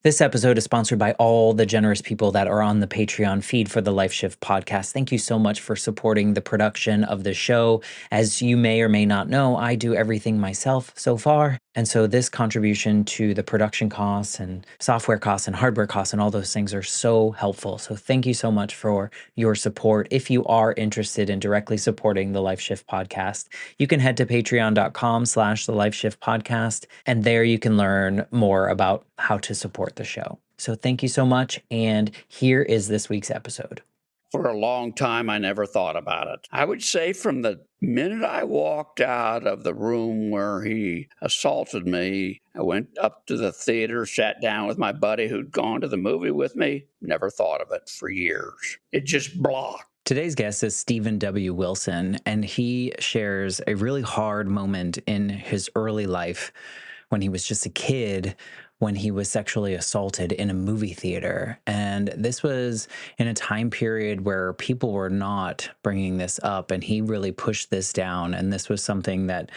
This episode is sponsored by all the generous people that are on the Patreon feed for the Life Shift podcast. Thank you so much for supporting the production of the show. As you may or may not know, I do everything myself so far. And so this contribution to the production costs and software costs and hardware costs and all those things are so helpful. So thank you so much for your support. If you are interested in directly supporting the Life Shift podcast, you can head to patreon.com/the Life Shift podcast. And there you can learn more about how to support the show. So thank you so much. And here is this week's episode. For a long time, I never thought about it. I would say from the minute I walked out of the room where he assaulted me, I went up to the theater, sat down with my buddy who'd gone to the movie with me, never thought of it for years. It just blocked. Today's guest is Stephen W. Wilson, and he shares a really hard moment in his early life when he was just a kid, when he was sexually assaulted in a movie theater. And this was in a time period where people were not bringing this up, and he really pushed this down. And this was something that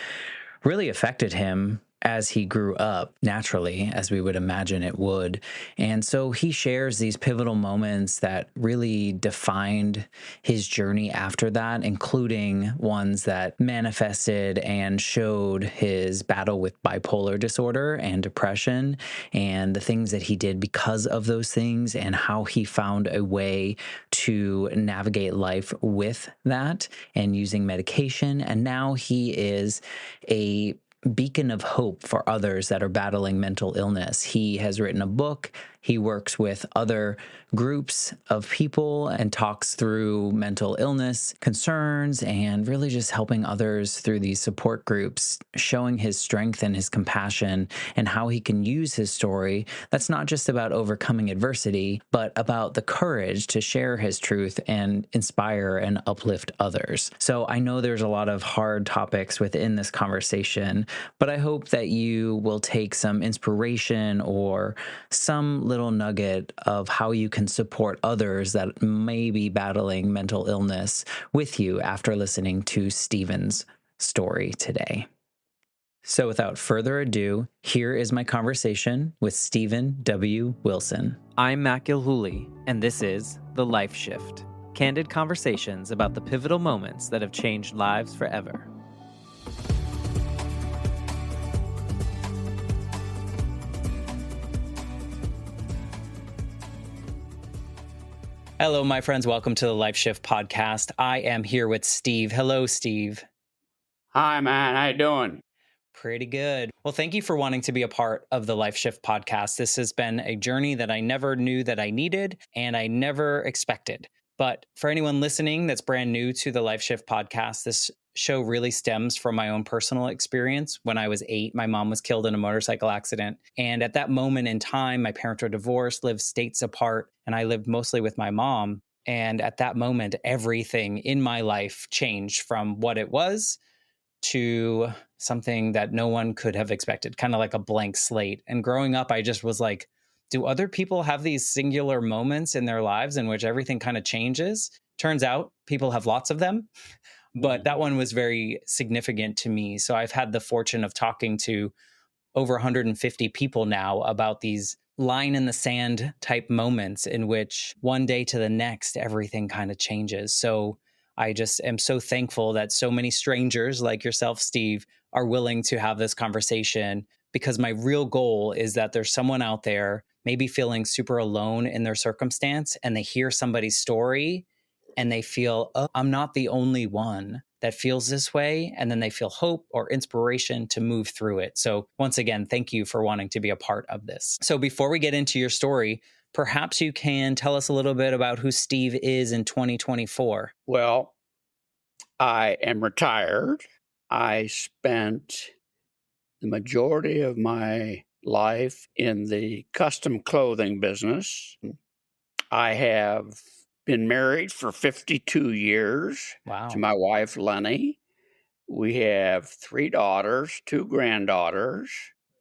really affected him as he grew up, naturally, as we would imagine it would. And so he shares these pivotal moments that really defined his journey after that, including ones that manifested and showed his battle with bipolar disorder and depression, and the things that he did because of those things, and how he found a way to navigate life with that and using medication. And now he is a beacon of hope for others that are battling mental illness. He has written a book. He works with other groups of people and talks through mental illness concerns and really just helping others through these support groups, showing his strength and his compassion and how he can use his story. That's not just about overcoming adversity, but about the courage to share his truth and inspire and uplift others. So I know there's a lot of hard topics within this conversation, but I hope that you will take some inspiration or some little nugget of how you can support others that may be battling mental illness with you after listening to Stephen's story today. So without further ado, here is my conversation with Stephen W. Wilson. I'm Matt Gilhooly, and this is The Life Shift, candid conversations about the pivotal moments that have changed lives forever. Hello, my friends. Welcome to the Life Shift podcast. I am here with Steve. Hello, Steve. Hi, man. How you doing? Pretty good. Well, thank you for wanting to be a part of the Life Shift podcast. This has been a journey that I never knew that I needed and I never expected. But for anyone listening that's brand new to the Life Shift podcast, this show really stems from my own personal experience. When I was 8, my mom was killed in a motorcycle accident. And at that moment in time, my parents were divorced, lived states apart, and I lived mostly with my mom. And at that moment, everything in my life changed from what it was to something that no one could have expected, kind of like a blank slate. And growing up, I just was like, do other people have these singular moments in their lives in which everything kind of changes? Turns out people have lots of them, but that one was very significant to me. So I've had the fortune of talking to over 150 people now about these line in the sand type moments in which one day to the next, everything kind of changes. So I just am so thankful that so many strangers like yourself, Steve, are willing to have this conversation, because my real goal is that there's someone out there maybe feeling super alone in their circumstance, and they hear somebody's story and they feel, oh, I'm not the only one that feels this way. And then they feel hope or inspiration to move through it. So once again, thank you for wanting to be a part of this. So before we get into your story, perhaps you can tell us a little bit about who Steve is in 2024. Well, I am retired. I spent the majority of my life in the custom clothing business. I have been married for 52 years Wow. to my wife, Lenny. We have 3 daughters, 2 granddaughters.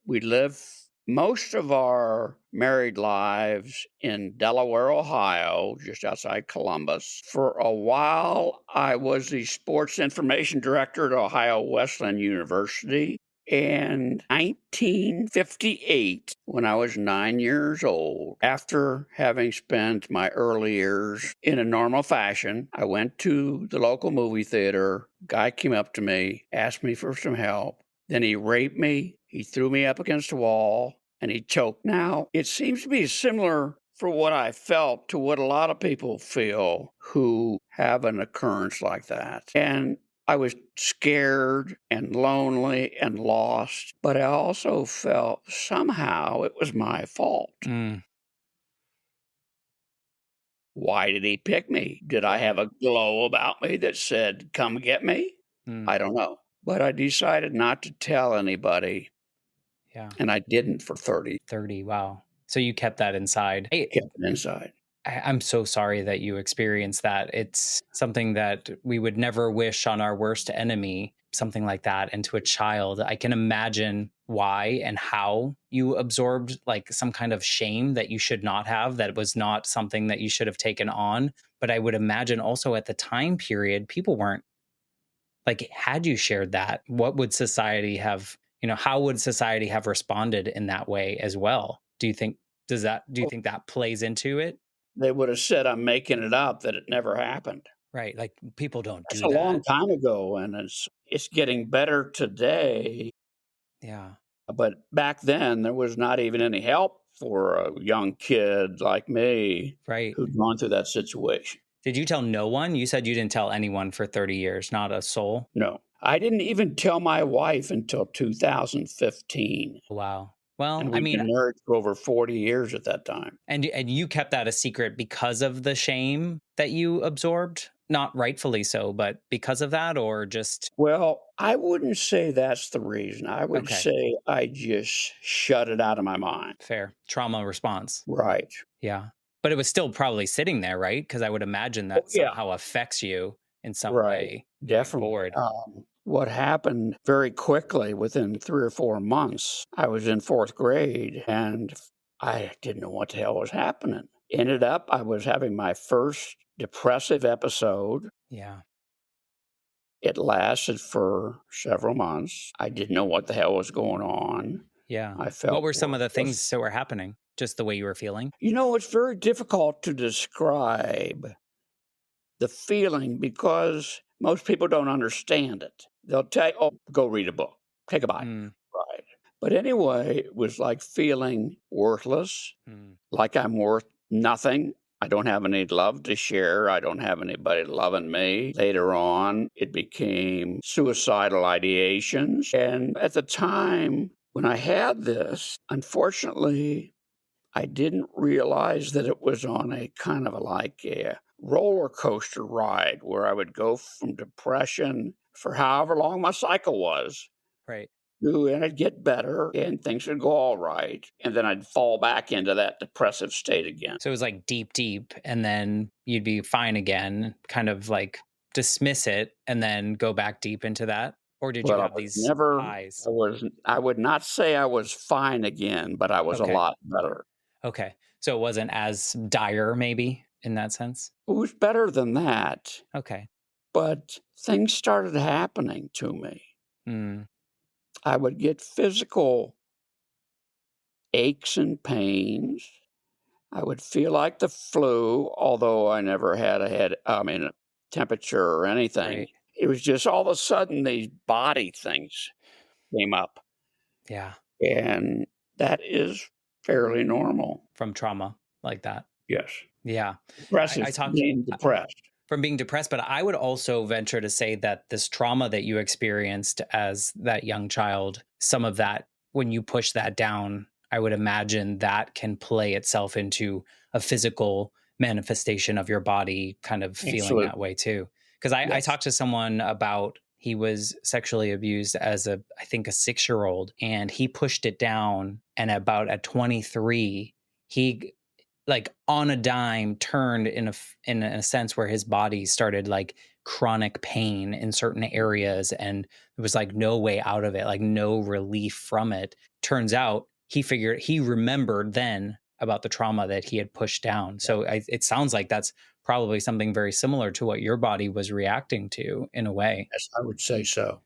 We live most of our married lives in Delaware, Ohio, just outside Columbus. For a while, I was the sports information director at Ohio Wesleyan University. in 1958 when I was 9 years old. After having spent my early years in a normal fashion, I went to the local movie theater. Guy came up to me, asked me for some help. Then he raped me. He threw me up against a wall and he choked. Now, it seems to be similar for what I felt to what a lot of people feel who have an occurrence like that. And I was scared and lonely and lost, but I also felt somehow it was my fault. Mm, Why did he pick me? Did I have a glow about me that said, come get me? mm, I don't know. But I decided not to tell anybody, yeah. and I didn't for 30, 30. Wow. So you kept that inside. Hey, kept it inside. I'm so sorry that you experienced that. It's something that we would never wish on our worst enemy, something like that, and to a child. I can imagine why and how you absorbed like some kind of shame that you should not have, that was not something that you should have taken on. But I would imagine also at the time period, people weren't like, had you shared that, what would society have, how would society have responded in that way as well? Do you think that plays into it? They would have said I'm making it up, that it never happened. Right, like, people don't That's do a long that. time ago, and it's getting better today, Yeah, but back then, there was not even any help for a young kid like me right. who'd gone through that situation. Did you tell no one? You said you didn't tell anyone for 30 years, not a soul? No. I didn't even tell my wife until 2015, Wow. Well, and I we'd mean, been married for over 40 years at that time. and you kept that a secret because of the shame that you absorbed? Not rightfully so, but because of that, or just Well, I wouldn't say that's the reason. I would okay, say I just shut it out of my mind. fair. Trauma response. Right. Yeah. But it was still probably sitting there, right? Because I would imagine Oh, that yeah. somehow affects you in some Right. way moving Definitely. forward. What happened very quickly within 3 or 4 months, I was in 4th grade, and I didn't know what the hell was happening. Ended up, I was having my first depressive episode. Yeah. It lasted for several months. I didn't know what the hell was going on. Yeah. I What felt were some of the worthless. things that were happening? Just the way you were feeling? It's very difficult to describe the feeling because most people don't understand it. They'll tell you, "Oh, go read a book, take a Bible." Mm, Right. But anyway, it was like feeling worthless, mm, like I'm worth nothing. I don't have any love to share. I don't have anybody loving me. Later on, it became suicidal ideations. And at the time when I had this, unfortunately, I didn't realize that it was on a kind of like a roller coaster ride where I would go from depression for however long my cycle was right. and I'd get better and things would go all right. And then I'd fall back into that depressive state again. So it was like deep, deep, and then you'd be fine again, kind of like dismiss it and then go back deep into that? Or did you Well, have these highs? I would not say I was fine again, but I was a Okay. lot better. Okay. So it wasn't as dire, maybe, in that sense? It was better than that, Okay. but things started happening to me. Mm, I would get physical aches and pains. I would feel like the flu, although I never had a temperature or anything. right. It was just all of a sudden these body things came up, Yeah. and that is fairly normal. From trauma like that. Yes. Yeah. Depressive, I talked being depressed. from being depressed, but I would also venture to say that this trauma that you experienced as that young child, some of that, when you push that down, I would imagine that can play itself into a physical manifestation of your body kind of feeling that Absolutely. way too. Because I Yes. talked to someone about he was sexually abused as I think a 6 year old, and he pushed it down. And about at 23, he like on a dime turned in a sense where his body started like chronic pain in certain areas, and there was like no way out of it, like no relief from it. Turns out he remembered then about the trauma that he had pushed down. Yeah. So it sounds like that's probably something very similar to what your body was reacting to in a way. Yes, I would say so.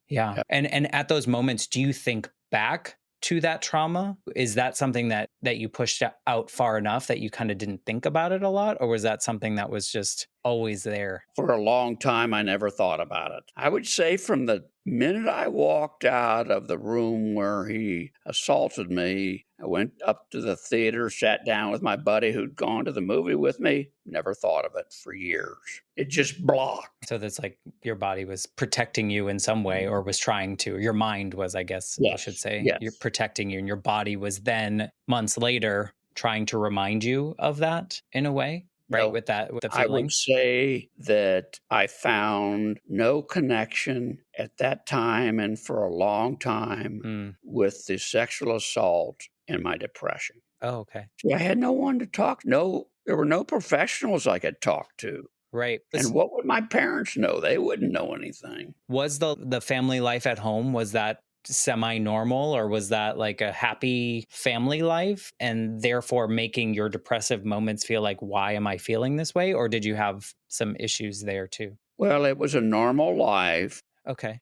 Yeah. Yeah. And at those moments, do you think back to that trauma? Is that something that you pushed out far enough that you kind of didn't think about it a lot, or was that something that was just always there? For a long time, I never thought about it. I would say from the minute I walked out of the room where he assaulted me, I went up to the theater, sat down with my buddy who'd gone to the movie with me, never thought of it for years. It just blocked. So that's like your body was protecting you in some way, or was trying to. Your mind was, I guess I should Yes, say, you're yes. protecting you, and your body was then months later trying to remind you of that in a way, right? No, With that, with the I would feelings. say that I found no connection at that time and for a long time Mm. with the sexual assault and my depression. Oh, okay. See, I had no one to talk. No, there were no professionals I could talk to. Right. And what would my parents know? They wouldn't know anything. Was the family life at home, was that semi-normal, or was that like a happy family life and therefore making your depressive moments feel like, why am I feeling this way? Or did you have some issues there too? Well, it was a normal life, Okay.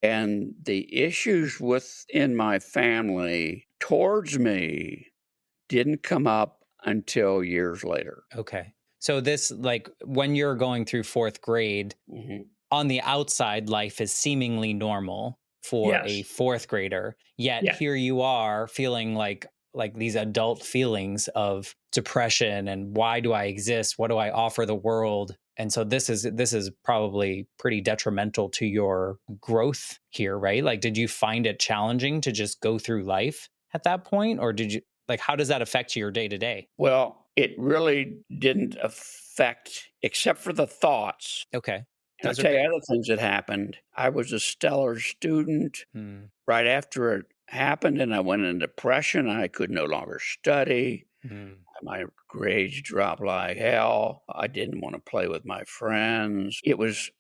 and the issues within my family towards me didn't come up until years later. Okay. So this, like, when you're going through 4th grade, Mhm. on the outside, life is seemingly normal for a Yes. 4th grader, yet Yes. here you are feeling like these adult feelings of depression and, why do I exist? What do I offer the world? And so this is probably pretty detrimental to your growth here, right? Like, did you find it challenging to just go through life at that point, or did you, like, how does that affect your day to day? Well, it really didn't affect except for the thoughts. Okay. And I'll Those are tell you big. other things that happened. I was a stellar student. Mm, Right after it happened and I went into depression, I could no longer study. mm. My grades dropped like hell. I didn't want to play with my friends. It was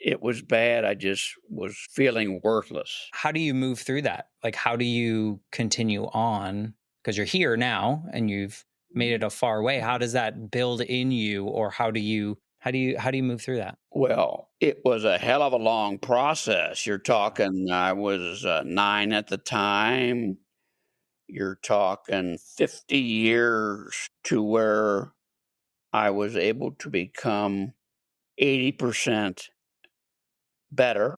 bad. I just was feeling worthless. How do you move through that? Like, how do you continue on? Because you're here now and you've made it a far way. How does that build in you, or how do you move through that? Well, it was a hell of a long process. You're talking, I was 9 at the time. You're talking 50 years to where I was able to become 80% better.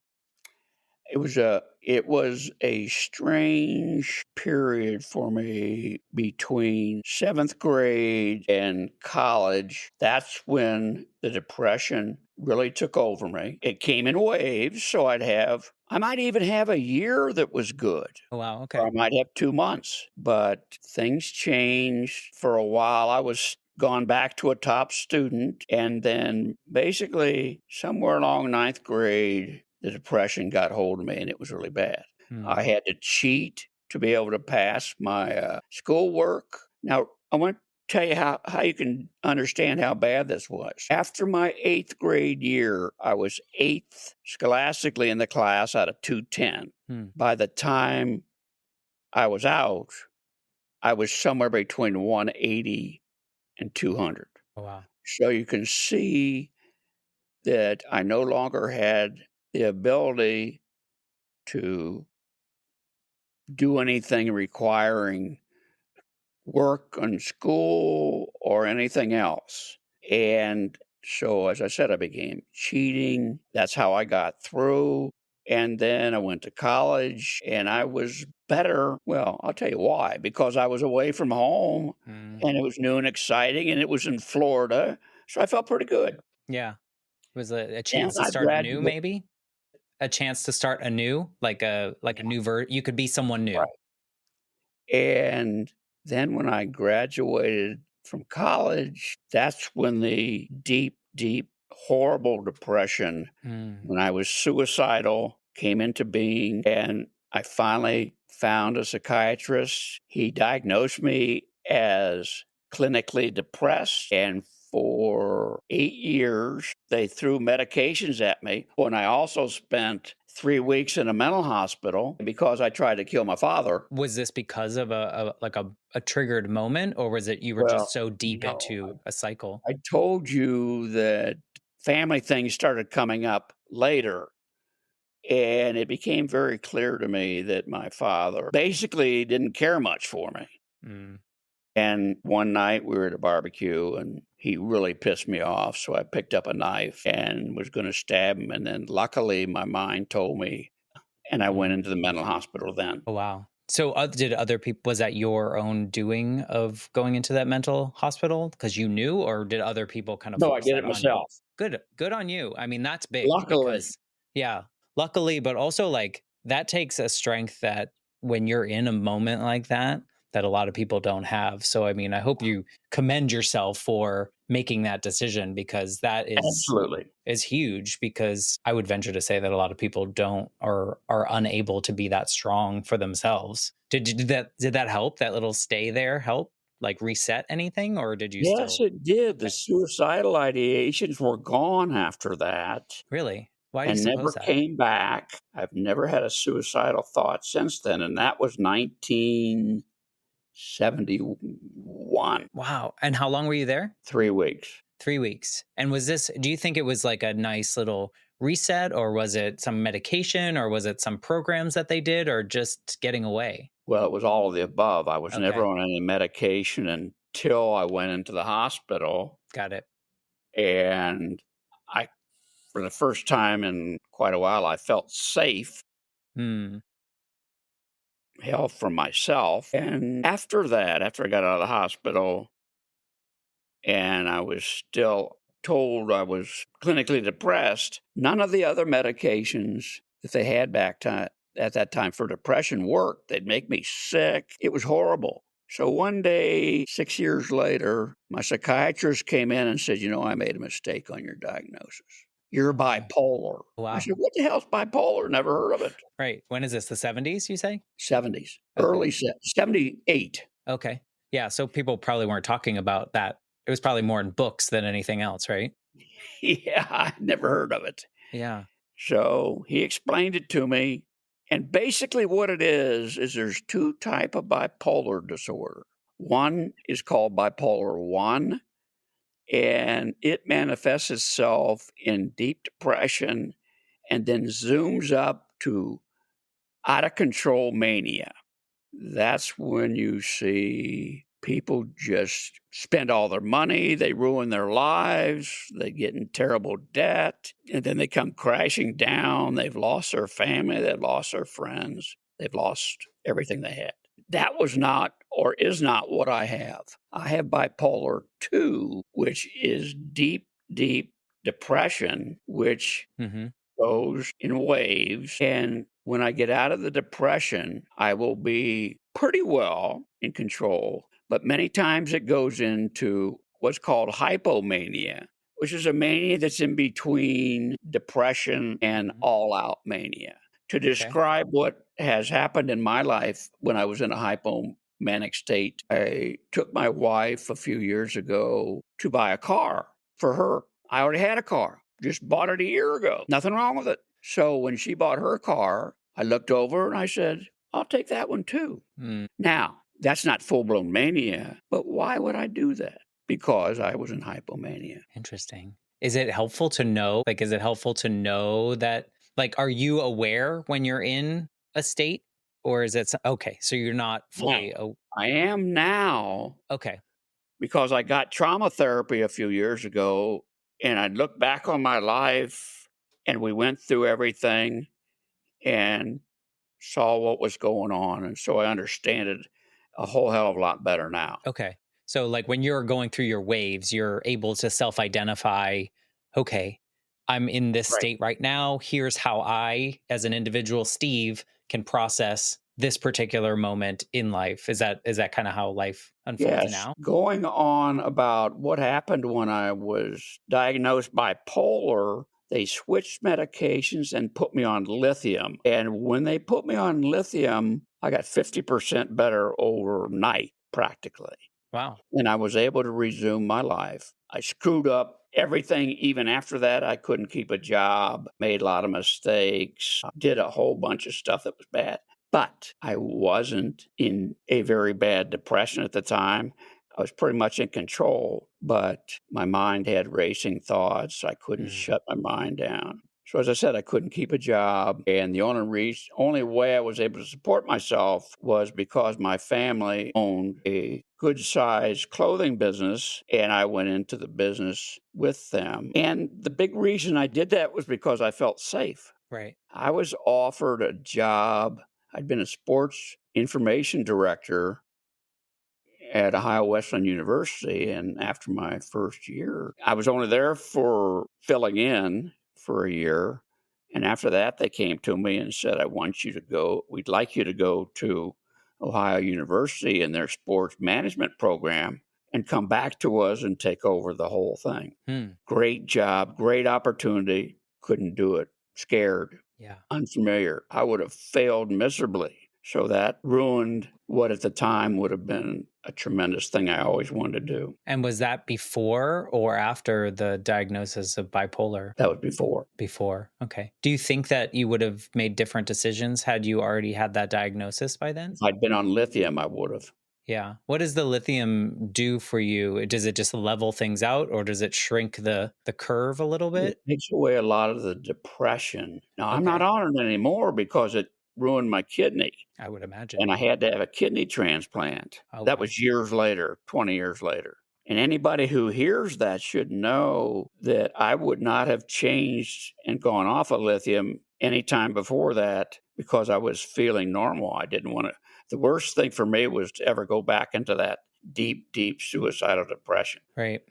It was a strange period for me between 7th grade and college. That's when the depression really took over me. It came in waves, so I might even have a year that was good, Oh, wow. or Okay. I might have 2 months, but things changed for a while. I was gone back to a top student, and then basically somewhere along ninth grade, the depression got hold of me, and it was really bad. Hmm. I had to cheat to be able to pass my, schoolwork. Now, I want to tell you how you can understand how bad this was. After my 8th grade year, I was 8th scholastically in the class out of 210. Hmm. By the time I was out, I was somewhere between 180 and 200. Oh, wow. So you can see that I no longer had the ability to do anything requiring work and school or anything else. And so, as I said, I began cheating. That's how I got through. And then I went to college and I was better. Well, I'll tell you why, because I was away from home Hmm. and it was new and exciting and it was in Florida. So I felt pretty good. Yeah. Was a And chance to I start anew, graduated. maybe? A chance to start anew, like a new you could be someone new. And then when I graduated from college, that's when the deep, deep, horrible depression, Mm. when I was suicidal, came into being. And I finally found a psychiatrist. He diagnosed me as clinically depressed. And for 8 years, they threw medications at me. And I also spent 3 weeks in a mental hospital because I tried to kill my father. Was this because of a triggered moment, or was it you were Well, just so deep no, into a cycle? I told you that family things started coming up later, And it became very clear to me that my father basically didn't care much for me. Mm. And one night we were at a barbecue and he really pissed me off. So I picked up a knife and was going to stab him. And then luckily my mind told me, and I went Mm. into the mental hospital then. Oh, wow. So, did other people was that your own doing of going into that mental hospital because you knew, or did other people kind of No, I force did that it on you? myself. Good on you. I mean, that's big Luckily. because yeah, luckily, but also, like, that takes a strength that when you're in a moment like that, that a lot of people don't have. So, I mean, I hope you commend yourself for making that decision because that Absolutely. is huge because I would venture to say that a lot of people don't or are unable to be that strong for themselves. Did that help? That little stay there help? Like reset anything or did you Yes, still it did. The okay. suicidal ideations were gone after that Really? Why do you and suppose never that? came back. I've never had a suicidal thought since then, and that was 1971, Wow. And how long were you there? 3 weeks. 3 weeks. And was this do you think it was like a nice little reset or was it some medication or was it some programs that they did or just getting away? Well, it was all of the above. I was never Okay. on any medication until I went into the hospital, Got it. and I for the first time in quite a while, I felt safe, Hmm. held for myself, and after that, after I got out of the hospital and I was still told I was clinically depressed, none of the other medications that they had at that time for depression worked. They'd make me sick. It was horrible. So one day, 6 years later, my psychiatrist came in and said, I made a mistake on your diagnosis. You're Oh, bipolar. I wow. said, what the hell's bipolar? Never heard of it. Right. When is this? The 70s, you say? 70s, Okay. 78. Okay. Yeah, so people probably weren't talking about that. It was probably more in books than anything else, right? Yeah, I never heard of it. Yeah. So he explained it to me. And basically what it is there's two type of bipolar disorder. One is called bipolar 1, and it manifests itself in deep depression and then zooms up to out of control mania. That's when you see people just spend all their money, they ruin their lives, they get in terrible debt, and then they come crashing down. They've lost their family, they've lost their friends, they've lost everything they had. That was not or is not what I have. I have bipolar 2, which is deep, deep depression, which Mhm. goes in waves. And when I get out of the depression, I will be pretty well in control. But many times it goes into what's called hypomania, which is a mania that's in between depression and Mhm. all out mania. To Okay. describe what has happened in my life when I was in a hypomanic state, I took my wife a few years ago to buy a car for her. I already had a car, just bought it a year ago. Nothing wrong with it. So when she bought her car, I looked over and I said, I'll take that one too. Mm, Now, that's not full blown mania, but why would I do that? Because I was in hypomania. interesting. Is it helpful to know like, is it helpful to know that like, are you aware when you're in a state? Or is it s okay, so you're not Now, fully oh, I am now okay. because I got trauma therapy a few years ago and I look back on my life and we went through everything and saw what was going on. And so I understand it a whole hell of a lot better now. Okay. So, like, when you're going through your waves, you're able to self identify, okay, I'm in this Right. state right now. Here's how I, as an individual, Steve, can process this particular moment in life. Is that kind of how life unfolds Yes. now? Going on about what happened when I was diagnosed bipolar, they switched medications and put me on lithium. And when they put me on lithium, I got 50% better overnight, practically. Wow. And I was able to resume my life. I screwed up everything even after that. I couldn't keep a job, made a lot of mistakes, did a whole bunch of stuff that was bad. But I wasn't in a very bad depression at the time. I was pretty much in control, but my mind had racing thoughts. I couldn't Mm, shut my mind down. So as I said, I couldn't keep a job, and the only way I was able to support myself was because my family owned a good-sized clothing business, and I went into the business with them. And the big reason I did that was because I felt safe. Right. I was offered a job. I'd been a sports information director at Ohio Wesleyan University, and after my first year, I was only there for filling in for a year, and after that, they came to me and said, "I want you to go we'd like you to go to Ohio University in their sports management program and come back to us and take over the whole thing." Hmm. Great job, great opportunity, couldn't do it, scared, Yeah. unfamiliar. I would have failed miserably. So that ruined what at the time would have been a tremendous thing I always wanted to do. And was that before or after the diagnosis of bipolar? That was before. Before. Okay. Do you think that you would have made different decisions had you already had that diagnosis by then? If I'd been on lithium, I would have. Yeah. What does the lithium do for you? Does it just level things out or does it shrink the curve a little It bit? takes away a lot of the depression. Now, I'm not Okay. on it anymore because it ruined my kidney, I would imagine. and I had to have a kidney transplant. Oh, That wow. was years later, 20 years later. And anybody who hears that should know that I would not have changed and gone off of lithium any time before that because I was feeling normal. I didn't want to. The worst thing for me was to ever go back into that deep, deep suicidal depression. Right.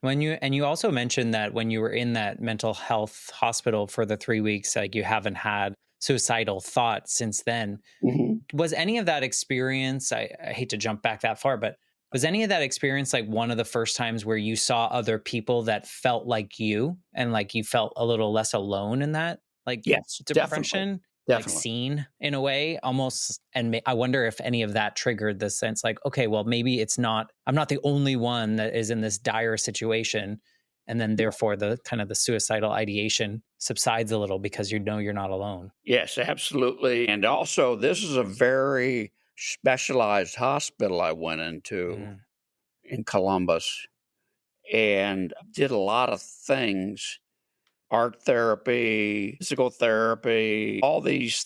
You also mentioned that when you were in that mental health hospital for the 3 weeks, like you haven't had suicidal thoughts since then. Mhm. Was any of that experience, I hate to jump back that far, but was any of that experience like one of the first times where you saw other people that felt like you and like you felt a little less alone in that like Yes, definitely, depression, like definitely. seen in a way almost? And I wonder if any of that triggered the sense like, okay, well, maybe I'm not the only one that is in this dire situation. And then therefore the kind of the suicidal ideation subsides a little because you know you're not alone. Yes, absolutely. And also, this is a very specialized hospital I went into Mm, in Columbus and did a lot of things: art therapy, physical therapy, all these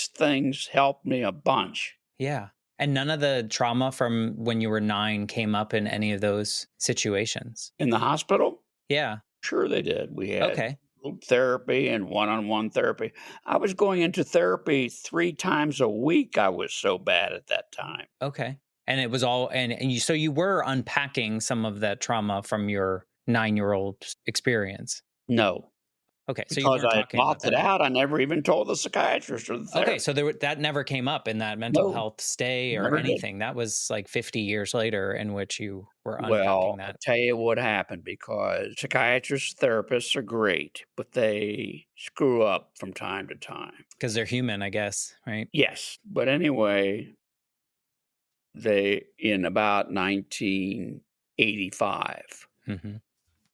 things helped me a bunch. yeah. And none of the trauma from when you were 9 came up in any of those situations? In the hospital, Yeah. sure they did. We had Okay. group therapy and one-on-one therapy. I was going into therapy 3 times a week. I was so bad at that time. Okay. And it was all and you so you were unpacking some of that trauma from your 9-year-old experience. No, Okay, so you because weren't I had talking about blocked that it enough. out. I never even told the psychiatrist or the Okay, therapist. so that never came up in that mental No, health stay or never did. anything. That was like 50 years later in which you were unpacking Well, I'll that tell you what happened because psychiatrists, therapists are great, but they screw up from time to time. because they're human, I guess, right? Yes. But anyway, they, in about 1985, Mhm.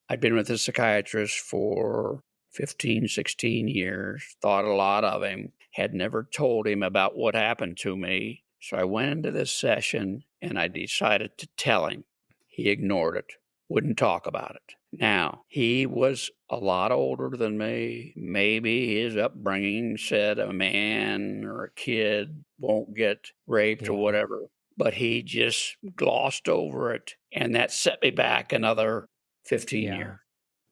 I'd been with a psychiatrist for 15, 16 years, thought a lot of him, had never told him about what happened to me. So I went into this session and I decided to tell him. He ignored it, wouldn't talk about it. Now, he was a lot older than me. Maybe his upbringing said a man or a kid won't get raped or Yeah. whatever, but he just glossed over it. And that set me back another 15 Yeah. years.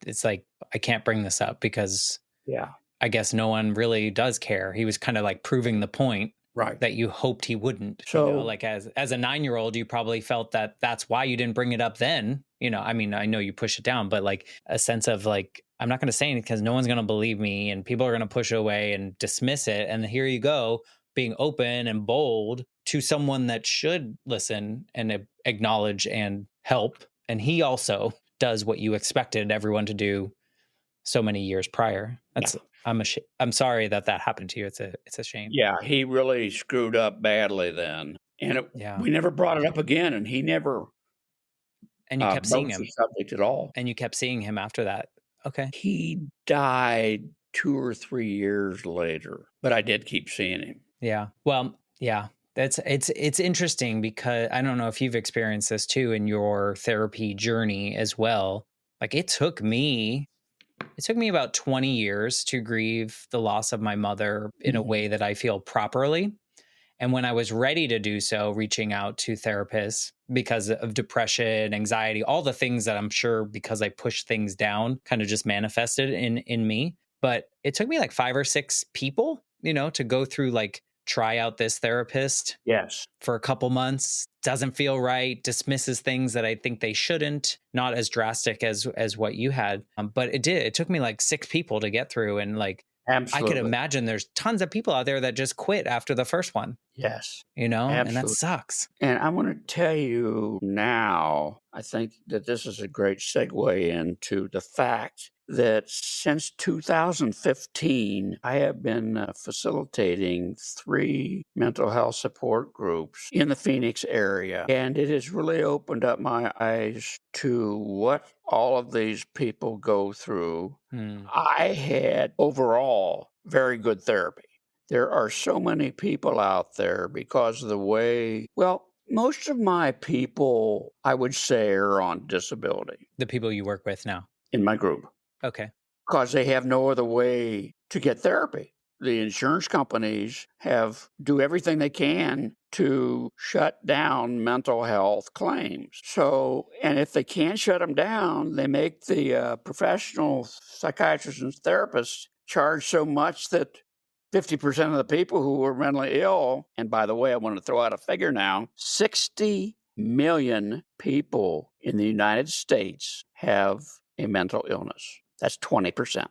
It's like I can't bring this up because Yeah, I guess no one really does care. He was kind of like proving the point right. that you hoped he wouldn't, So, like as a 9-year-old, you probably felt that that's why you didn't bring it up then. I mean, I know you push it down, but like a sense of like, I'm not going to say anything because no one's going to believe me and people are going to push it away and dismiss it. And here you go, being open and bold to someone that should listen and acknowledge and help. And he also does what you expected everyone to do so many years prior. yeah, I'm sorry that that happened to you. It's a shame. yeah, he really screwed up badly then. And Yeah. we never brought it up again, and he never And you kept seeing broached the him subject at all. and you kept seeing him after that. Okay. He died 2 or 3 years later, but I did keep seeing him. Yeah. Well, yeah. It's interesting because I don't know if you've experienced this too in your therapy journey as well. Like it took me It took me about 20 years to grieve the loss of my mother in a Mhm. way that I feel properly. And when I was ready to do so, reaching out to therapists because of depression, anxiety, all the things that I'm sure because I pushed things down kind of just manifested in me. But it took me like 5 or 6 people, to go through like try out this therapist Yes, for a couple months, doesn't feel right, dismisses things that I think they shouldn't, not as drastic as what you had. But it did. It took me like 6 people to get through. And like, I could absolutely. imagine there's tons of people out there that just quit after the first one, Yes, and that absolutely. sucks. And I want to tell you now, I think that this is a great segue into the fact that since 2015, I have been facilitating 3 mental health support groups in the Phoenix area. And it has really opened up my eyes to what all of these people go through. Hmm. I had overall very good therapy. There are so many people out there because of the way, well, most of my people, I would say, are on disability The people you work with now. in my group Okay. because they have no other way to get therapy. The insurance companies have do everything they can to shut down mental health claims. So, and if they can't shut them down, they make the professional psychiatrists and therapists charge so much that 50% of the people who are mentally ill, and by the way, I want to throw out a figure now, 60 million people in the United States have a mental illness. That's 20%.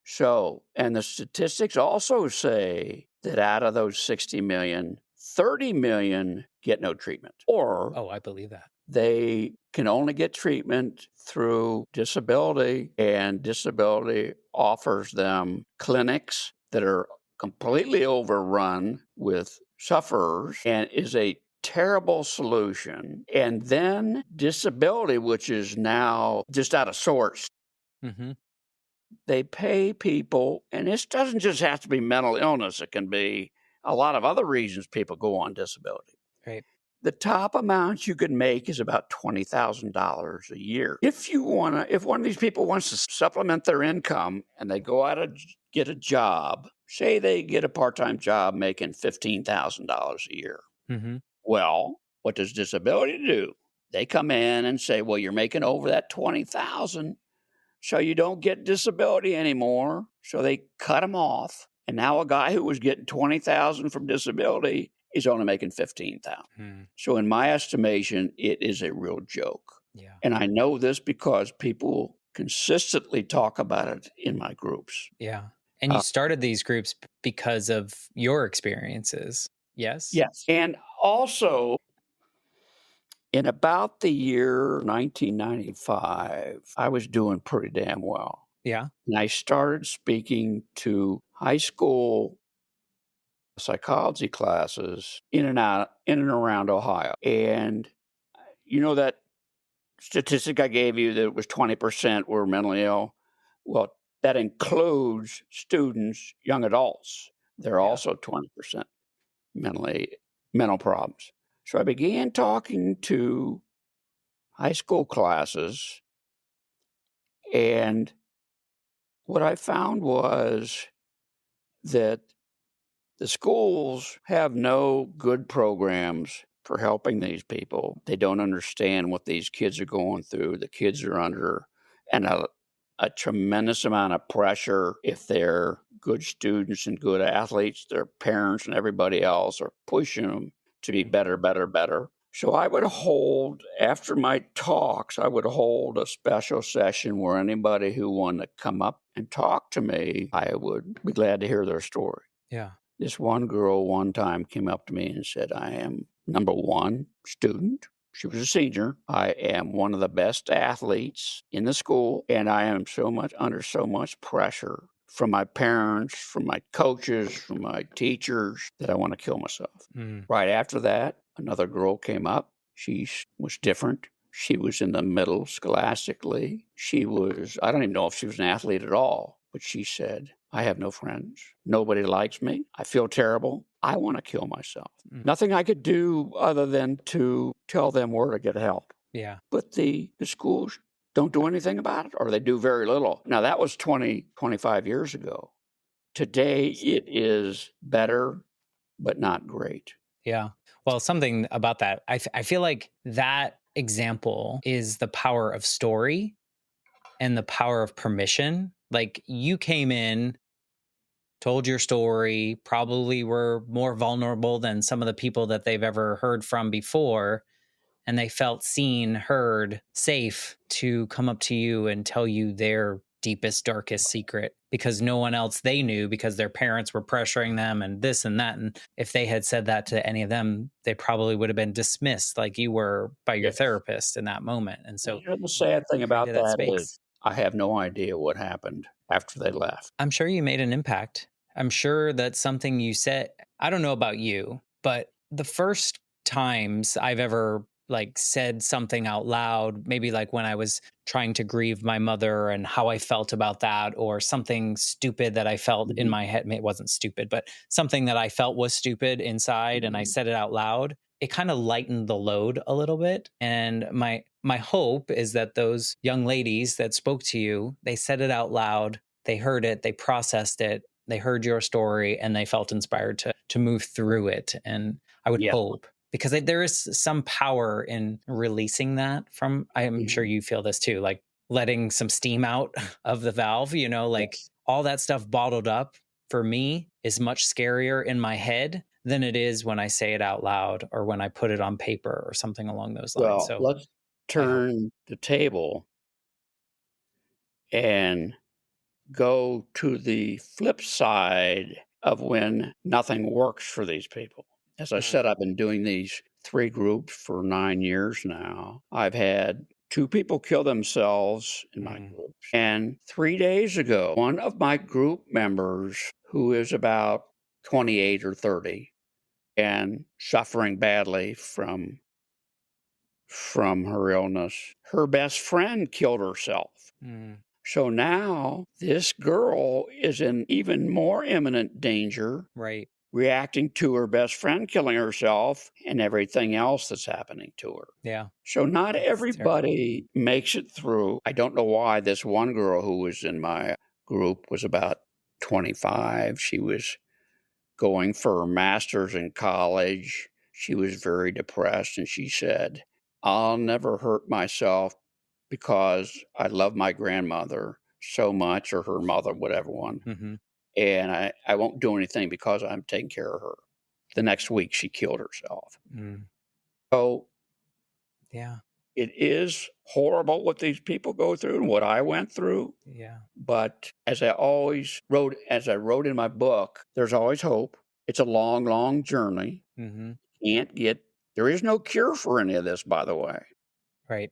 So, and the statistics also say that out of those 60 million, 30 million get no treatment, or Oh, I believe that. they can only get treatment through disability, and disability offers them clinics that are completely overrun with sufferers and is a terrible solution. And then disability, which is now just out of sorts, Hmm. they pay people, and this doesn't just have to be mental illness, it can be a lot of other reasons people go on disability. Right. The top amount you can make is about $20,000 a year. If one of these people wants to supplement their income and they go out and get a job, say they get a part-time job making $15,000 a year. Hmm. Well, what does disability do? They come in and say, well, you're making over that 20,000, so you don't get disability anymore. So they cut them off. And now a guy who was getting 20,000 from disability is only making 15,000. Hmm. So in my estimation, it is a real joke. Yeah. And I know this because people consistently talk about it in my groups. Yeah. And you Uh, started these groups because of your experiences. Yes. yes. And also, in about the year 1995, I was doing pretty damn well. Yeah. And I started speaking to high school psychology classes in and around Ohio. And you know that statistic I gave you that it was 20% were mentally ill? Well, that includes students, young adults. They're Yeah. also 20% mentally mental problems. So I began talking to high school classes, and what I found was that the schools have no good programs for helping these people. They don't understand what these kids are going through. The kids are under and a tremendous amount of pressure if they're good students and good athletes. Their parents and everybody else are pushing them to be Mhm. better, better, better. So I would hold, after my talks, I would hold a special session where anybody who wanted to come up and talk to me, I would be glad to hear their story. Yeah. This one girl one time came up to me and said, I am number one student. She was a senior. I am one of the best athletes in the school, and I am so much under so much pressure from my parents, from my coaches, from my teachers that I want to kill myself. Mm. Right after that, another girl came up. Was different. She was in the middle scholastically. I don't even know if she was an athlete at all, but she said, I have no friends. Nobody likes me. I feel terrible. I want to kill myself. Mm. Nothing I could do other than to tell them where to get help. Yeah. But the schools don't do anything about it or they do very little. Now, that was 20, 25 years ago. Today, it is better, but not great. Yeah. Well, something about that, I feel like that example is the power of story and the power of permission. Like you came in, told your story, probably were more vulnerable than some of the people that they've ever heard from before. And they felt seen, heard, safe to come up to you and tell you their deepest, darkest secret because no one else they knew because their parents were pressuring them and this and that. And if they had said that to any of them, they probably would have been dismissed like you were by your Yes. therapist in that moment. And And so the sad you thing about created that that space. is I have no idea what happened after they left. I'm sure you made an impact. I'm sure that something you said, I don't know about you, but the first times I've ever like said something out loud, maybe like when I was trying to grieve my mother and how I felt about that, or something stupid that I felt in Mhm, my head. It wasn't stupid, but something that I felt was stupid inside and I mhm. said it out loud. It kind of lightened the load a little bit. And my hope is that those young ladies that spoke to you, they said it out loud, they heard it, they processed it, they heard your story, and they felt inspired to move through it. And I would Yes. hope because there is some power in releasing that from. I am sure Mhm. you feel this too, like letting some steam out of the valve. Like Yes. all that stuff bottled up for me is much scarier in my head than it is when I say it out loud or when I put it on paper or something along those lines. Well, So let's I hope. turn the table and go to the flip side of when nothing works for these people. As I Mm, said, I've been doing these 3 groups for 9 years now. I've had 2 people kill themselves in my mm, groups, and 3 days ago, one of my group members who is about 28 or 30 and suffering badly from her illness, her best friend killed herself. mm, So now this girl is in even more imminent danger, right. reacting to her best friend killing herself and everything else that's happening to her. Yeah. So not That's terrible. everybody makes it through. I don't know why this one girl who was in my group was about 25. She was going for her master's in college. She was very depressed and she said, I'll never hurt myself because I love my grandmother so much, or her mother, whatever one. Hmm. And I won't do anything because I'm taking care of her. The next week, she killed herself. Mm, So yeah. it is horrible what these people go through and what I went through. Yeah. But as I wrote in my book, there's always hope. It's a long, long journey. Hmm. Can't get, there is no cure for any of this, by the way, Right.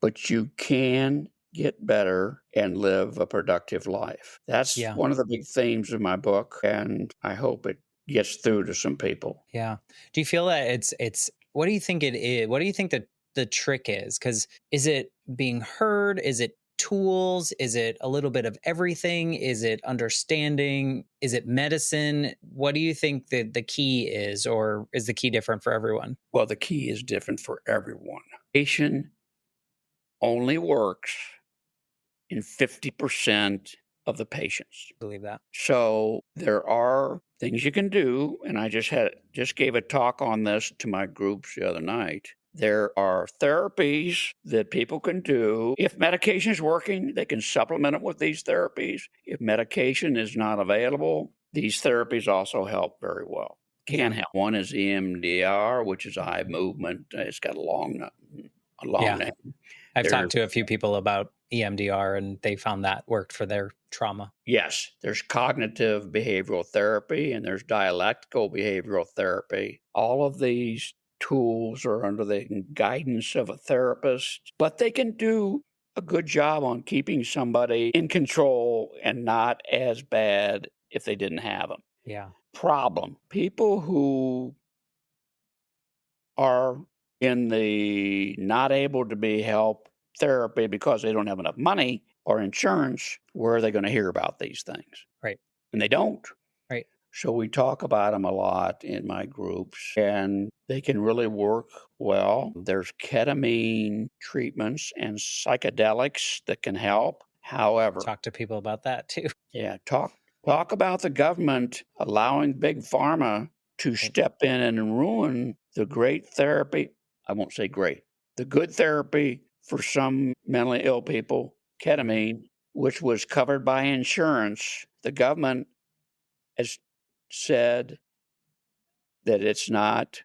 but you can get better and live a productive life. That's Yeah. one of the big themes of my book, and I hope it gets through to some people. Yeah. Do you feel that it's what do you think it is? What do you think that the trick is? Cuz is it being heard? Is it tools? Is it a little bit of everything? Is it understanding? Is it medicine? What do you think that the key is, or is the key different for everyone? Well, the key is different for everyone. Medication only works in 50% of the patients. Believe that. So there are things you can do, and I just gave a talk on this to my groups the other night. There are therapies that people can do. If medication is working, they can supplement it with these therapies. If medication is not available, these therapies also help very well. Can Yeah. help. One is EMDR, which is eye movement. It's got a long Yeah. name. I've talked There's to a few people about EMDR and they found that worked for their trauma. Yes, there's cognitive behavioral therapy and there's dialectical behavioral therapy. All of these tools are under the guidance of a therapist, but they can do a good job on keeping somebody in control and not as bad if they didn't have them. Yeah. Problem, people who are in the not able to be helped therapy because they don't have enough money or insurance, where are they going to hear about these things? Right. And they don't. Right. So we talk about them a lot in my groups, and they can really work well. There's ketamine treatments and psychedelics that can help. However, Talk to people about that too. yeah, talk about the government allowing big pharma to Right. step in and ruin the great therapy. I won't say great, the good therapy for some mentally ill people, Mhm. ketamine, which was covered by insurance. The government has said that it's not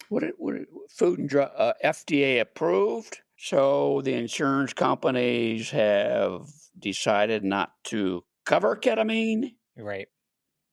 food and drug FDA approved. So the insurance companies have decided not to cover ketamine, Right.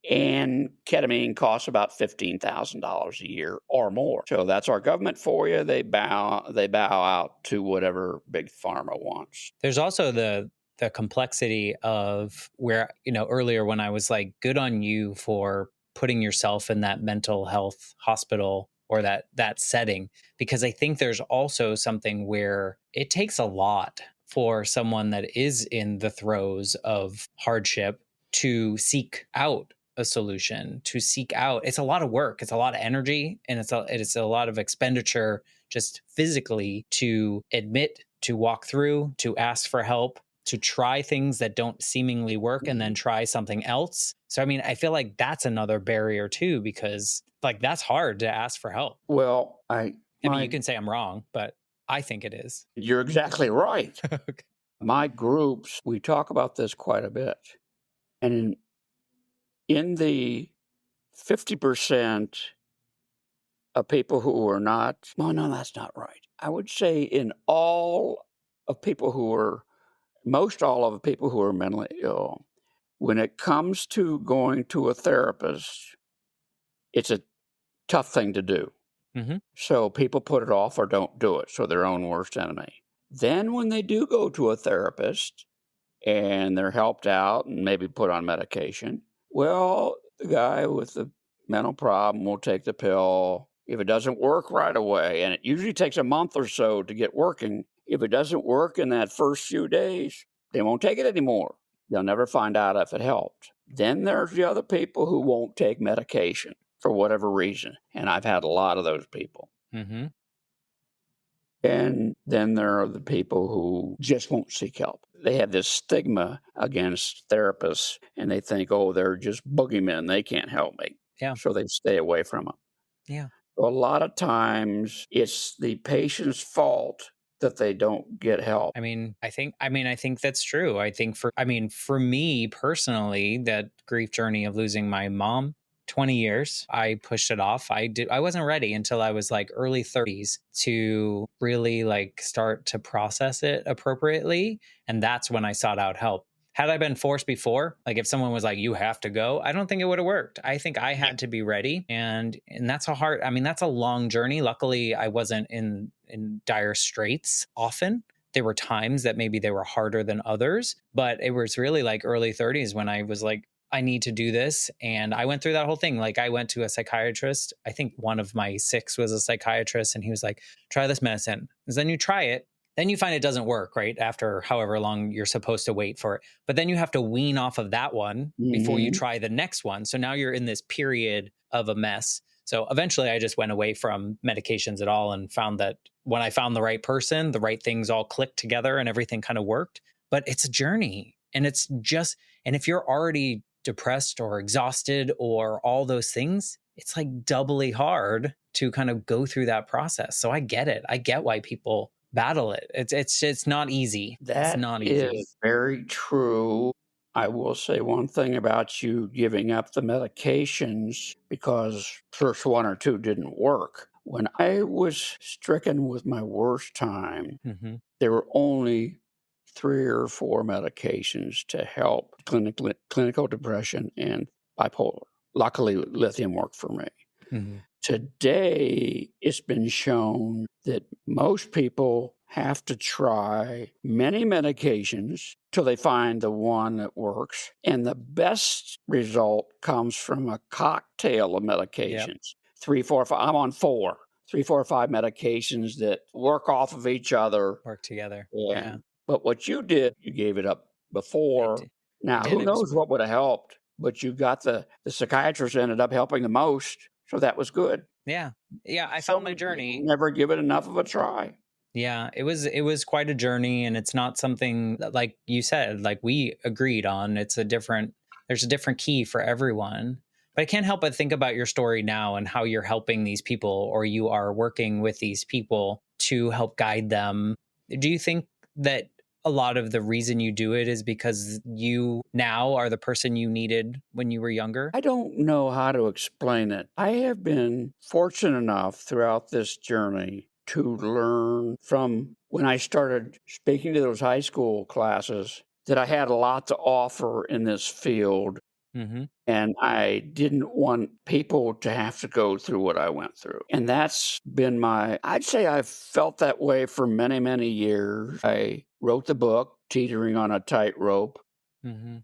and ketamine costs about $15,000 a year or more. So that's our government for you. They bow out to whatever big pharma wants. There's also the complexity of where, earlier when I was like, good on you for putting yourself in that mental health hospital or that setting, because I think there's also something where it takes a lot for someone that is in the throes of hardship to seek out a solution, to seek out. It's a lot of work, it's a lot of energy, and it's a lot of expenditure just physically to admit, to walk through, to ask for help, to try things that don't seemingly work and then Mhm. try something else. So, I mean, I feel like that's another barrier too, because like that's hard to ask for help. Well, I mean, you my can say I'm wrong, but I think it is. you're exactly right. Okay. My groups, we talk about this quite a bit. And in the 50% of people who are not, no, that's not right. I would say in all of people who are, most all of the people who are mentally ill, when it comes to going to a therapist, it's a tough thing to do. Hmm. So people put it off or don't do it. So their own worst enemy. Then when they do go to a therapist, and they're helped out and maybe put on medication. Well, the guy with the mental problem will take the pill. If it doesn't work right away, and it usually takes a month or so to get working, if it doesn't work in that first few days, they won't take it anymore. They'll never find out if it helped. Then there's the other people who won't take medication for whatever reason. And I've had a lot of those people. Hmm. And then there are the people who just won't seek help. They have this stigma against therapists and they think, oh, they're just boogeymen. They can't help me. Yeah. So they stay away from them. Yeah. A lot of times it's the patient's fault that they don't get help. I think that's true. For me personally, that grief journey of losing my mom, 20 years, I pushed it off. I wasn't ready until I was like early 30s to really like start to process it appropriately, and that's when I sought out help. Had I been forced before, like if someone was like you have to go, I don't think it would have worked. I think I had to be ready, and that's that's a long journey. Luckily, I wasn't in dire straits often. There were times that maybe they were harder than others, but it was really like early 30s when I was like, I need to do this. And I went through that whole thing. Like, I went to a psychiatrist. I think one of my six was a psychiatrist, and he was like, try this medicine. And then you try it. Then you find it doesn't work, right? After however long you're supposed to wait for it. But then you have to wean off of that one before you Hmm. try the next one. So now you're in this period of a mess. So eventually I just went away from medications at all and found that when I found the right person, the right things all clicked together and everything kind of worked. But it's a journey. And if you're already depressed or exhausted or all those things, it's like doubly hard to kind of go through that process. So I get it. I get why people battle it. It's not easy. It's That not easy. is very true. I will say one thing about you giving up the medications because first one or two didn't work. When I was stricken with my worst time, Hmm. there were only 3 or 4 medications to help clinical depression and bipolar. Luckily, lithium worked for me. Hmm. Today, it's been shown that most people have to try many medications till they find the one that works. And the best result comes from a cocktail of Yep. medications. 3, 4, 5. I'm on 4. 3, 4, 5 medications that work off of each other. Work together. Yeah. And but what you did, you gave it up I before. did. I Now, did. who It was knows what would have helped? but you got the psychiatrist ended up helping the most, so that was good. Yeah. Yeah, I So found my many people journey. never give it enough of a try. Yeah, it was quite a journey, and it's not something that, like you said, like we agreed on. There's a different key for everyone. But I can't help but think about your story now and how you're helping these people, or you are working with these people to help guide them. Do you think that a lot of the reason you do it is because you now are the person you needed when you were younger? I don't know how to explain it. I have been fortunate enough throughout this journey to learn from when I started speaking to those high school classes that I had a lot to offer in this field. Mhm. And I didn't want people to have to go through what I went through. And that's been I'd say I've felt that way for many, many years. I wrote the book, Teetering on a Tightrope, Mhm.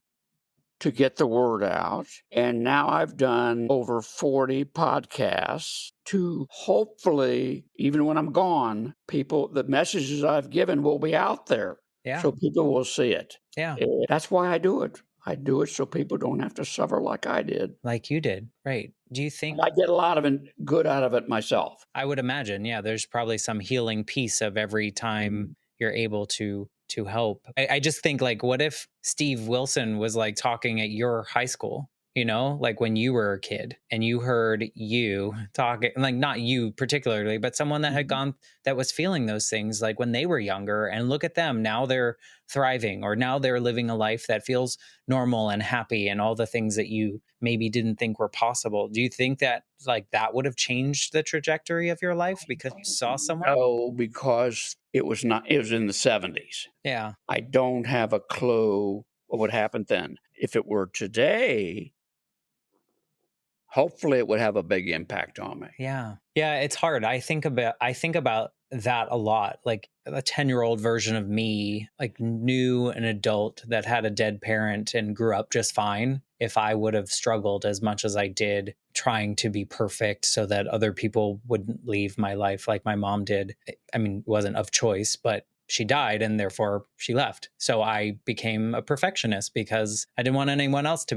to get the word out. And now I've done over 40 podcasts to hopefully, even when I'm gone, the messages I've given will be out there Yeah. so people will see it. Yeah. That's why I do it. I do it so people don't have to suffer like I did. Like you did. Right. Do you And think I get a lot of good out of it myself. I would imagine, yeah, there's probably some healing piece of every time Mhm. you're able to help. I just think like what if Steve Wilson was like talking at your high school, like when you were a kid and you heard you talking, like not you particularly, but someone that had Mhm. gone that was feeling those things like when they were younger, and look at them now, they're thriving, or now they're living a life that feels normal and happy and all the things that you maybe didn't think were possible. Do you think that like that would have changed the trajectory of your life because you saw someone? No, because it was in the 70s. Yeah. I don't have a clue what would happen then. If it were today, hopefully it would have a big impact on me. Yeah. Yeah, it's hard. I think about that a lot. Like a 10-year-old version of me, like knew an adult that had a dead parent and grew up just fine. If I would have struggled as much as I did trying to be perfect so that other people wouldn't leave my life like my mom did. I mean, it wasn't of choice, but she died and therefore she left. So I became a perfectionist because I didn't want anyone else to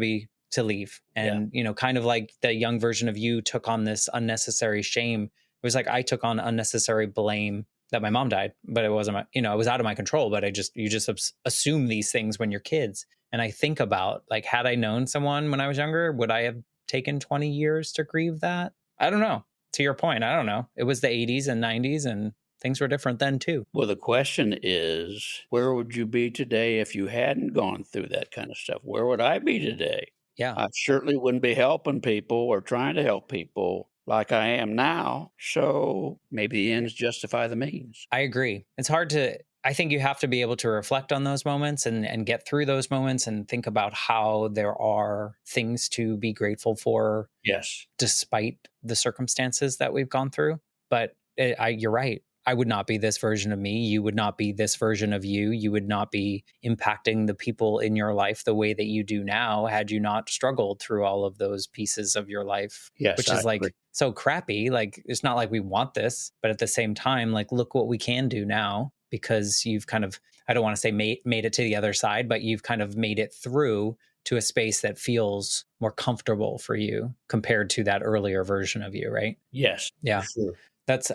leave. Yeah. And, kind of like the young version of you took on this unnecessary shame. It was like I took on unnecessary blame that my mom died, but it wasn't it was out of my control. But you just assume these things when you're kids. And I think about like, had I known someone when I was younger, would I have taken 20 years to grieve that? I don't know. To your point, I don't know. It was the 80s and 90s, and things were different then too. Well, the question is, where would you be today if you hadn't gone through that kind of stuff? Where would I be today? Yeah. I certainly wouldn't be helping people or trying to help people like I am now. So maybe the ends justify the means. I agree. It's hard to I think you have to be able to reflect on those moments and get through those moments and think about how there are things to be grateful for Yes. despite the circumstances that we've gone through. But you're right. I would not be this version of me. You would not be this version of you. You would not be impacting the people in your life the way that you do now had you not struggled through all of those pieces of your life, Yes, which I is agree. like so crappy. Like, it's not like we want this, but at the same time, like, look what we can do now because you've kind of, I don't want to say made it to the other side, but you've kind of made it through to a space that feels more comfortable for you compared to that earlier version of you, right? Yes, for Yeah. sure.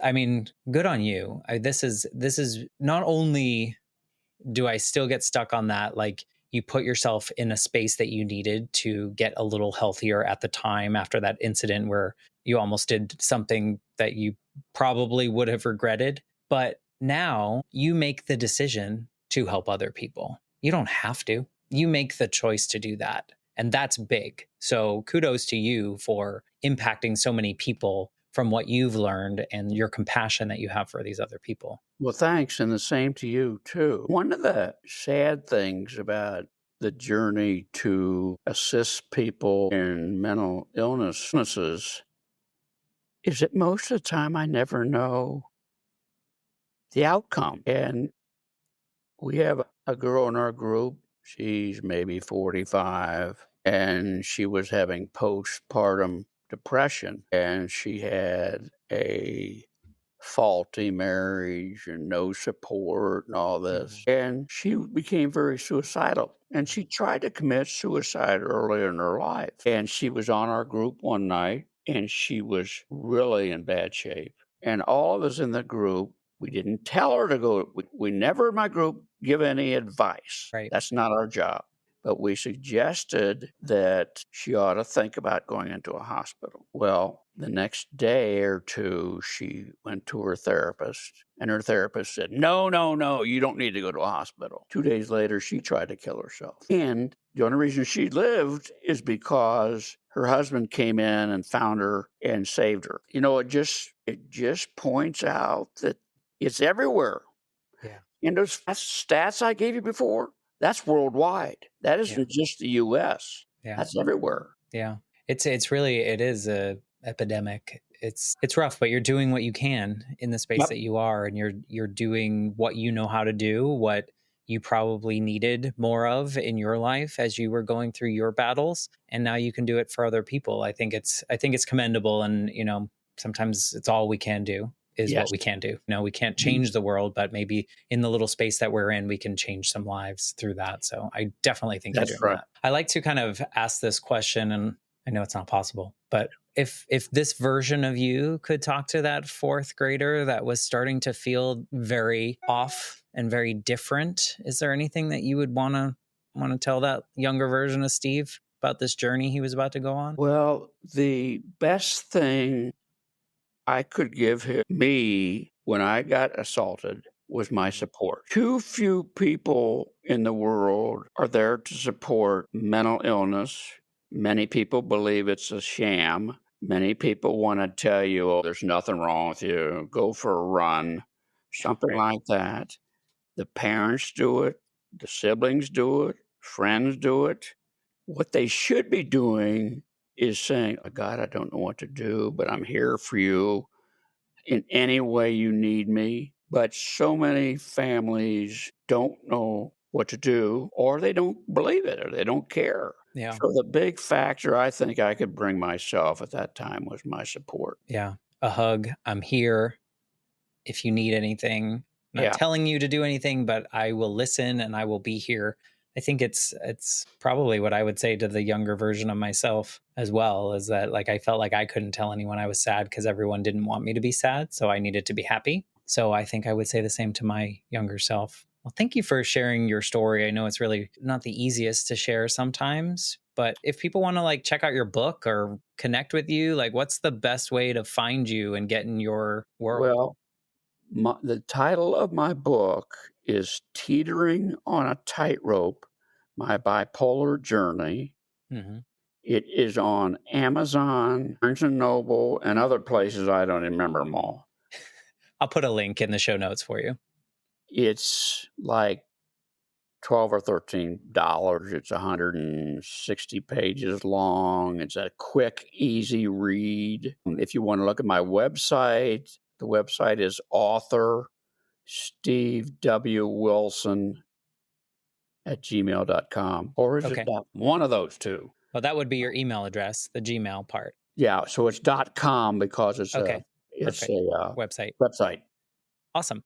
I mean, good on you. This is not only do I still get stuck on that, like you put yourself in a space that you needed to get a little healthier at the time after that incident where you almost did something that you probably would have regretted. But now you make the decision to help other people. You don't have to. You make the choice to do that. And that's big. So kudos to you for impacting so many people from what you've learned and your compassion that you have for these other people. Well, thanks, and the same to you, too. One of the sad things about the journey to assist people in mental illnesses is that most of the time I never know the outcome. And we have a girl in our group, she's maybe 45, and she was having postpartum depression, and she had a faulty marriage and no support and all this. Mhm. And she became very suicidal. And she tried to commit suicide earlier in her life. And she was on our group one night and she was really in bad shape. And all of us in the group, we didn't tell her to go. We never in my group give any advice. Right. That's not our job. But we suggested that she ought to think about going into a hospital. Well, the next day or two, she went to her therapist, and her therapist said, "No, no, no, you don't need to go to a hospital." 2 days later, she tried to kill herself. And the only reason she lived is because her husband came in and found her and saved her. It just points out that it's everywhere. Yeah. And those stats I gave you before, that's worldwide. That Yeah. isn't just the US. Yeah. That's everywhere. Yeah. It's really, it is a epidemic. It's rough, but you're doing what you can in the space Yep, that you are, and you're doing what you know how to do, what you probably needed more of in your life as you were going through your battles, and now you can do it for other people. I think it's commendable, and sometimes it's all we can do is what yes. we can do. We can't Mhm. change the world, but maybe in the little space that we're in, we can change some lives through that. So I definitely think you're That's doing right. that. I like to kind of ask this question, and I know it's not possible, but if this version of you could talk to that fourth grader that was starting to feel very off and very different, is there anything that you would want to tell that younger version of Steve about this journey he was about to go on? Well, the best thing I could give me when I got assaulted was my Mhm. support. Too few people in the world are there to support mental illness. Many people believe it's a sham. Many people want to tell you, oh, there's nothing wrong with you, go for a run, something Right. like that. The parents do it, the siblings do it, friends do it. What they should be doing is saying, "Oh, God, I don't know what to do, but I'm here for you in any way you need me." But so many families don't know what to do, or they don't believe it, or they don't care. Yeah. So the big factor I think I could bring myself at that time was my support. Yeah. A hug. I'm here if you need anything. I'm not Yeah, telling you to do anything, but I will listen and I will be here. I think it's probably what I would say to the younger version of myself as well, is that like I felt like I couldn't tell anyone I was sad because everyone didn't want me to be sad, so I needed to be happy. So I think I would say the same to my younger self. Well, thank you for sharing your story. I know it's really not the easiest to share sometimes, but if people want to like check out your book or connect with you, like what's the best way to find you and get in your world? well, the title of my book is Teetering on a Tightrope: My Bipolar Journey. Mhm. It is on Amazon, Barnes& and Noble, and other places. I don't remember them all. I'll put a link in the show notes for you. It's like 12 or $13. It's 160 pages long. It's a quick, easy read. If you want to look at my website, the website is author Steve W. Wilson at gmail.com. Or is it Okay. dot? One of those two. Well, that would be your email address, the Gmail part. Yeah, so it's .com because it's a Okay. it's Perfect. a Website. website. Awesome.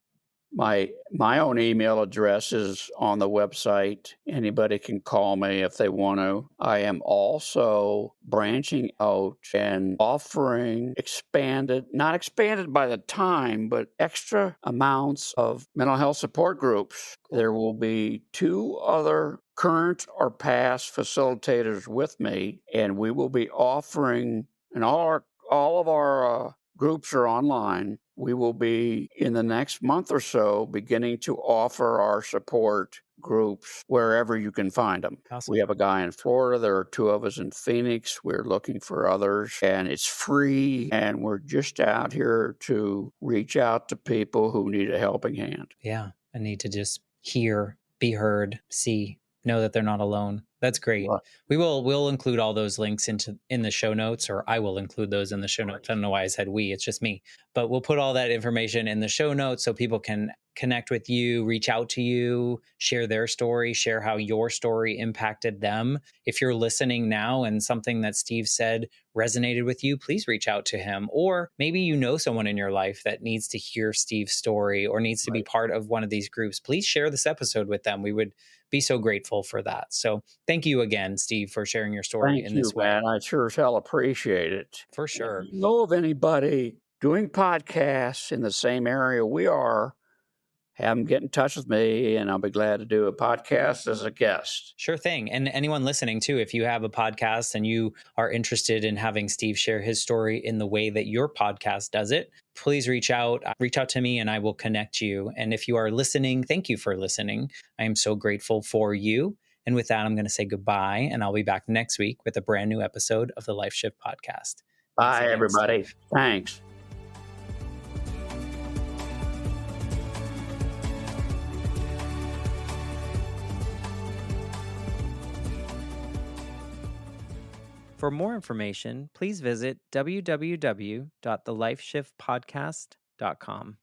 My own email address is on the website. Anybody can call me if they want to. I am also branching out and offering expanded, not expanded by the time, but extra amounts of mental health support groups. Cool. There will be two other current or past facilitators with me, and we will be offering, and all of our groups are online. We will be, in the next month or so, beginning to offer our support groups wherever you can find them. Awesome. We have a guy in Florida. There are two of us in Phoenix. We're looking for others, and it's free. And we're just out here to reach out to people who need a helping hand. Yeah. I need to just hear, be heard, see, know that they're not alone. That's great. Right. We'll include all those links in the show notes, or I will include those in the show notes. I don't know why I said we, it's just me. But we'll put all that information in the show notes so people can connect with you, reach out to you, share their story, share how your story impacted them. If you're listening now and something that Steve said resonated with you, please reach out to him. Or maybe you know someone in your life that needs to hear Steve's story or needs to be Right. part of one of these groups. Please share this episode with them. We would be so grateful for that. So thank you again, Steve, for sharing your story Thank in you, this way. man. I sure as hell appreciate it. For And if sure. you know of anybody doing podcasts in the same area we are, have them get in touch with me, and I'll be glad to do a podcast as a guest. Sure thing. And anyone listening too, if you have a podcast and you are interested in having Steve share his story in the way that your podcast does it, please reach out. Reach out to me and I will connect you. And if you are listening, thank you for listening. I am so grateful for you. And with that, I'm going to say goodbye and I'll be back next week with a brand new episode of the Life Shift podcast. Thanks Bye, again, everybody. Steve. Thanks. For more information, please visit www.thelifeshiftpodcast.com.